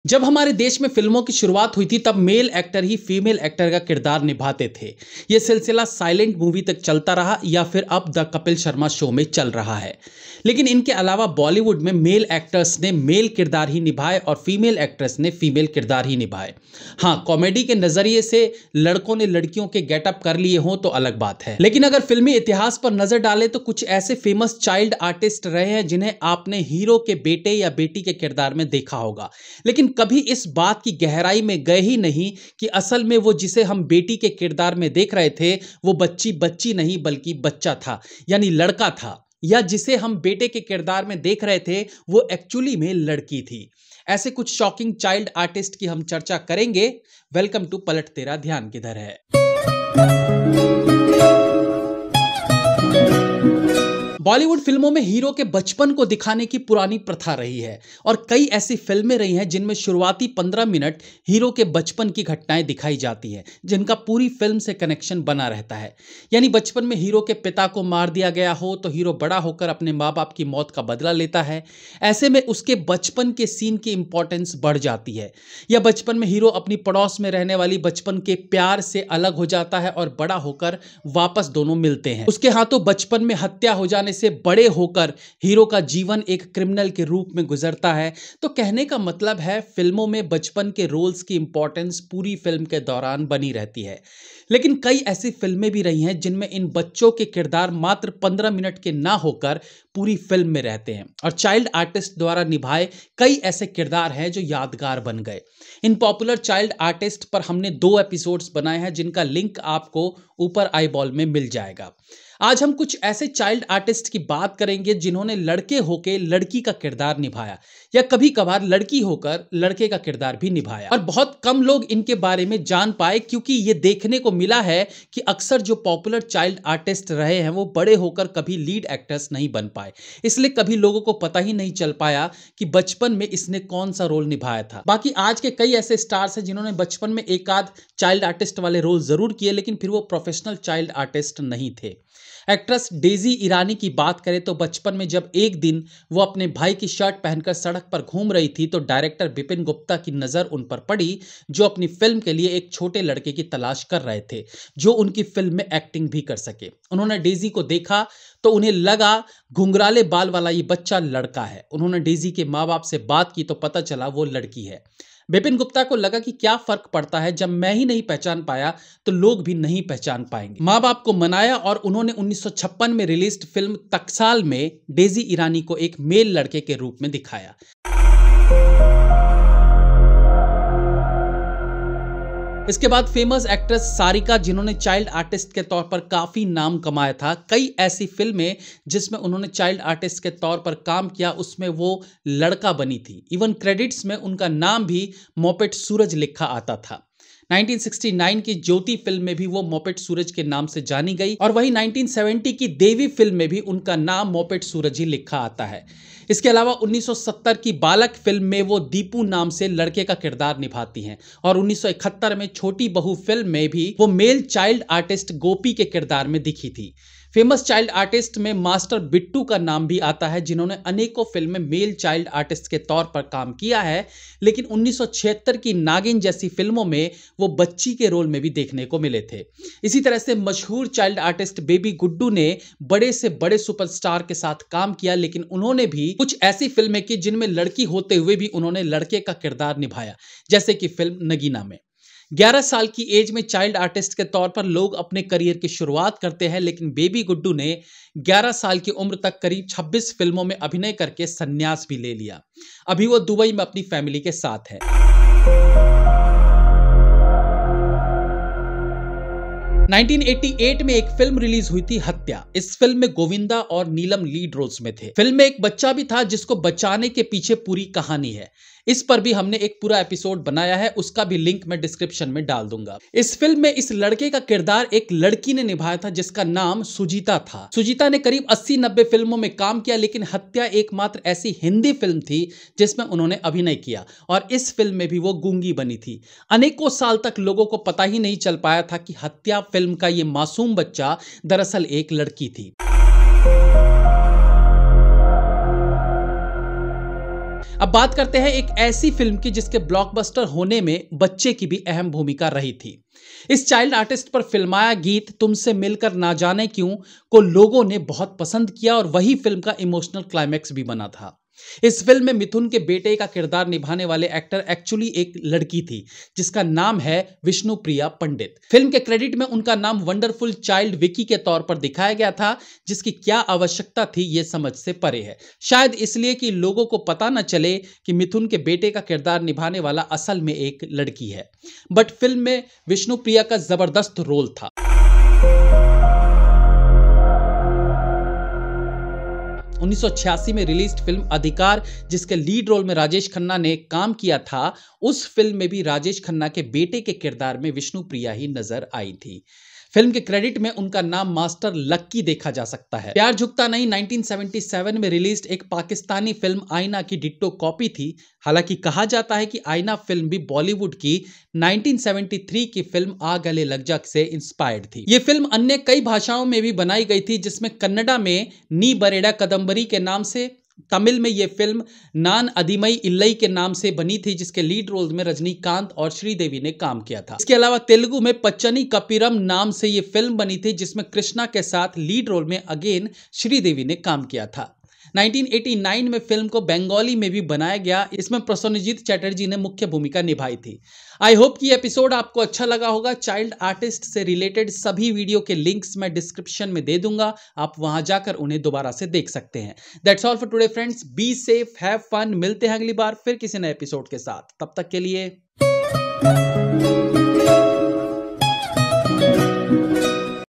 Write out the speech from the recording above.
जब हमारे देश में फिल्मों की शुरुआत हुई थी तब मेल एक्टर ही फीमेल एक्टर का किरदार निभाते थे। यह सिलसिला साइलेंट मूवी तक चलता रहा या फिर अब द कपिल शर्मा शो में चल रहा है। लेकिन इनके अलावा बॉलीवुड में मेल एक्टर्स ने मेल किरदार ही निभाए और फीमेल एक्ट्रेस ने फीमेल किरदार ही निभाए। हाँ, कॉमेडी के नजरिए से लड़कों ने लड़कियों के गेटअप कर लिए हों तो अलग बात है, लेकिन अगर फिल्मी इतिहास पर नजर डालें तो कुछ ऐसे फेमस चाइल्ड आर्टिस्ट रहे हैं जिन्हें आपने हीरो के बेटे या बेटी के किरदार में देखा होगा, लेकिन कभी इस बात की गहराई में गए ही नहीं कि असल में वो जिसे हम बेटी के किरदार में देख रहे थे वो बच्ची नहीं बल्कि बच्चा था, यानी लड़का था, या जिसे हम बेटे के किरदार में देख रहे थे वो एक्चुअली में लड़की थी। ऐसे कुछ शॉकिंग चाइल्ड आर्टिस्ट की हम चर्चा करेंगे। वेलकम टू पलट तेरा ध्यान किधर है। बॉलीवुड फिल्मों में हीरो के बचपन को दिखाने की पुरानी प्रथा रही है और कई ऐसी फिल्में रही हैं जिनमें शुरुआती 15 मिनट हीरो के बचपन की घटनाएं दिखाई जाती हैं जिनका पूरी फिल्म से कनेक्शन बना रहता है। यानी बचपन में हीरो के पिता को मार दिया गया हो तो हीरो बड़ा होकर अपने माँ बाप की मौत का बदला लेता है। ऐसे में उसके बचपन के सीन की इंपॉर्टेंस बढ़ जाती है। या बचपन में हीरो अपनी पड़ोस में रहने वाली बचपन के प्यार से अलग हो जाता है और बड़ा होकर वापस दोनों मिलते हैं। उसके हाथों बचपन में हत्या हो जाने से बड़े होकर हीरो का जीवन एक क्रिमिनल के रूप में गुजरता है। तो कहने का मतलब है फिल्मों में बचपन के रोल्स की इंपॉर्टेंस पूरी फिल्म के दौरान बनी रहती है। लेकिन कई ऐसी फिल्में भी रही हैं जिनमें इन बच्चों के किरदार मात्र 15 मिनट के ना होकर पूरी फिल्म में रहते हैं और चाइल्ड आर्टिस्ट द्वारा निभाए कई ऐसे किरदार हैं जो यादगार बन गए। इन पॉपुलर चाइल्ड आर्टिस्ट पर हमने 2 एपिसोड्स बनाए हैं जिनका लिंक आपको ऊपर आई बॉल में मिल जाएगा। आज हम कुछ ऐसे चाइल्ड आर्टिस्ट की बात करेंगे जिन्होंने लड़के होकर लड़की का किरदार निभाया या कभी कभार लड़की होकर लड़के का किरदार भी निभाया, और बहुत कम लोग इनके बारे में जान पाए क्योंकि ये देखने को मिला है कि अक्सर जो पॉपुलर चाइल्ड आर्टिस्ट रहे हैं वो बड़े होकर कभी लीड एक्टर्स नहीं बन पाए, इसलिए कभी लोगों को पता ही नहीं चल पाया कि बचपन में इसने कौन सा रोल निभाया था। बाकी आज के कई ऐसे स्टार्स हैं जिन्होंने बचपन में एक आध चाइल्ड आर्टिस्ट वाले रोल जरूर किए लेकिन फिर वो प्रोफेशनल चाइल्ड आर्टिस्ट नहीं थे। एक्ट्रेस डेजी ईरानी की बात करें तो बचपन में जब एक दिन वो अपने भाई की शर्ट पहनकर सड़क पर घूम रही थी तो डायरेक्टर विपिन गुप्ता की नज़र उन पर पड़ी जो अपनी फिल्म के लिए एक छोटे लड़के की तलाश कर रहे थे जो उनकी फिल्म में एक्टिंग भी कर सके। उन्होंने डेजी को देखा तो उन्हें लगा घुंघराले बाल वाला ये बच्चा लड़का है। उन्होंने डेजी के माँ बाप से बात की तो पता चला वो लड़की है। विपिन गुप्ता को लगा कि क्या फर्क पड़ता है, जब मैं ही नहीं पहचान पाया तो लोग भी नहीं पहचान पाएंगे। माँ बाप को मनाया और उन्होंने 1956 में रिलीज्ड फिल्म टकसाल में डेजी ईरानी को एक मेल लड़के के रूप में दिखाया। इसके बाद फेमस एक्ट्रेस सारिका जिन्होंने चाइल्ड आर्टिस्ट के तौर पर काफ़ी नाम कमाया था, कई ऐसी फिल्में जिसमें उन्होंने चाइल्ड आर्टिस्ट के तौर पर काम किया उसमें वो लड़का बनी थी। इवन क्रेडिट्स में उनका नाम भी मोपेट सूरज लिखा आता था। 1969 की ज्योति फिल्म में भी वो मोपेट सूरज के नाम से जानी गई और वही 1970 की देवी फिल्म में भी उनका नाम मोपेट सूरज ही लिखा आता है। इसके अलावा 1970 की बालक फिल्म में वो दीपू नाम से लड़के का किरदार निभाती हैं और 1971 में छोटी बहू फिल्म में भी वो मेल चाइल्ड आर्टिस्ट गोपी के किरदार में दिखी थी। फेमस चाइल्ड आर्टिस्ट में मास्टर बिट्टू का नाम भी आता है जिन्होंने अनेकों फिल्में मेल चाइल्ड आर्टिस्ट के तौर पर काम किया है, लेकिन 1976 की नागिन जैसी फिल्मों में वो बच्ची के रोल में भी देखने को मिले थे। इसी तरह से मशहूर चाइल्ड आर्टिस्ट बेबी गुड्डू ने बड़े से बड़े सुपरस्टार के साथ काम किया, लेकिन उन्होंने भी कुछ ऐसी फिल्में की जिनमें लड़की होते हुए भी उन्होंने लड़के का किरदार निभाया, जैसे कि फिल्म नगीना में। 11 साल की एज में चाइल्ड आर्टिस्ट के तौर पर लोग अपने करियर की शुरुआत करते हैं, लेकिन बेबी गुड्डू ने 11 साल की उम्र तक करीब 26 फिल्मों में अभिनय करके संन्यास भी ले लिया। अभी वो दुबई में अपनी फैमिली के साथ है। 1988 में एक फिल्म रिलीज हुई थी हत्या। इस फिल्म में गोविंदा और नीलम लीड रोल्स में थे। फिल्म में एक बच्चा भी था जिसको बचाने के पीछे पूरी कहानी है। इस पर भी हमने एक पूरा एपिसोड बनाया है, उसका भी लिंक मैं डिस्क्रिप्शन में डाल दूंगा। इस फिल्म में इस लड़के का किरदार एक लड़की ने निभाया था जिसका नाम सुजीता था। सुजीता ने करीब 80-90 फिल्मों में काम किया, लेकिन हत्या एकमात्र ऐसी हिंदी फिल्म थी जिसमें उन्होंने अभिनय किया और इस फिल्म में भी वो गूंगी बनी थी। अनेकों साल तक लोगों को पता ही नहीं चल पाया था कि हत्या फिल्म का ये मासूम बच्चा दरअसल एक लड़की थी। अब बात करते हैं एक ऐसी फिल्म की जिसके ब्लॉकबस्टर होने में बच्चे की भी अहम भूमिका रही थी। इस चाइल्ड आर्टिस्ट पर फिल्माया गीत तुमसे मिलकर ना जाने क्यों को लोगों ने बहुत पसंद किया और वही फिल्म का इमोशनल क्लाइमैक्स भी बना था। इस फिल्म में मिथुन के बेटे का किरदार निभाने वाले एक्टर एक्चुअली एक लड़की थी जिसका नाम है विष्णुप्रिया पंडित। फिल्म के क्रेडिट में उनका नाम वंडरफुल चाइल्ड विकी के तौर पर दिखाया गया था, जिसकी क्या आवश्यकता थी ये समझ से परे है। शायद इसलिए कि लोगों को पता न चले कि मिथुन के बेटे का किरदार निभाने वाला असल में एक लड़की है। बट फिल्म में विष्णुप्रिया का जबरदस्त रोल था। 1986 में रिलीज्ड फिल्म अधिकार, जिसके लीड रोल में राजेश खन्ना ने काम किया था, उस फिल्म में भी राजेश खन्ना के बेटे के किरदार में विष्णुप्रिया ही नजर आई थी। फिल्म के क्रेडिट में उनका नाम मास्टर लक्की देखा जा सकता है। प्यार झुकता नहीं 1977 में रिलीज्ड एक पाकिस्तानी फिल्म आईना की डिट्टो कॉपी थी। हालांकि कहा जाता है कि आईना फिल्म भी बॉलीवुड की 1973 की फिल्म आ गले लग जा से इंस्पायर्ड थी। ये फिल्म अन्य कई भाषाओं में भी बनाई गई थी, जिसमें कन्नड़ा में नी बरेड़ा कदम्बरी के नाम से, तमिल में यह फिल्म नान अधिमई इल्लई के नाम से बनी थी, जिसके लीड रोल में रजनीकांत और श्रीदेवी ने काम किया था। इसके अलावा तेलुगु में पच्चनी कपिरम नाम से यह फिल्म बनी थी, जिसमें कृष्णा के साथ लीड रोल में अगेन श्रीदेवी ने काम किया था। 1989 में फिल्म को बंगाली में भी बनाया गया। इसमें प्रसन्नजीत चटर्जी ने मुख्य भूमिका निभाई थी। आई होप कि एपिसोड आपको अच्छा लगा होगा। चाइल्ड आर्टिस्ट से रिलेटेड सभी वीडियो के लिंक्स मैं डिस्क्रिप्शन में दे दूंगा, आप वहां जाकर उन्हें दोबारा से देख सकते हैं। That's all for today friends, be safe, have fun. मिलते हैं अगली बार फिर किसी नए एपिसोड के साथ, तब तक के लिए।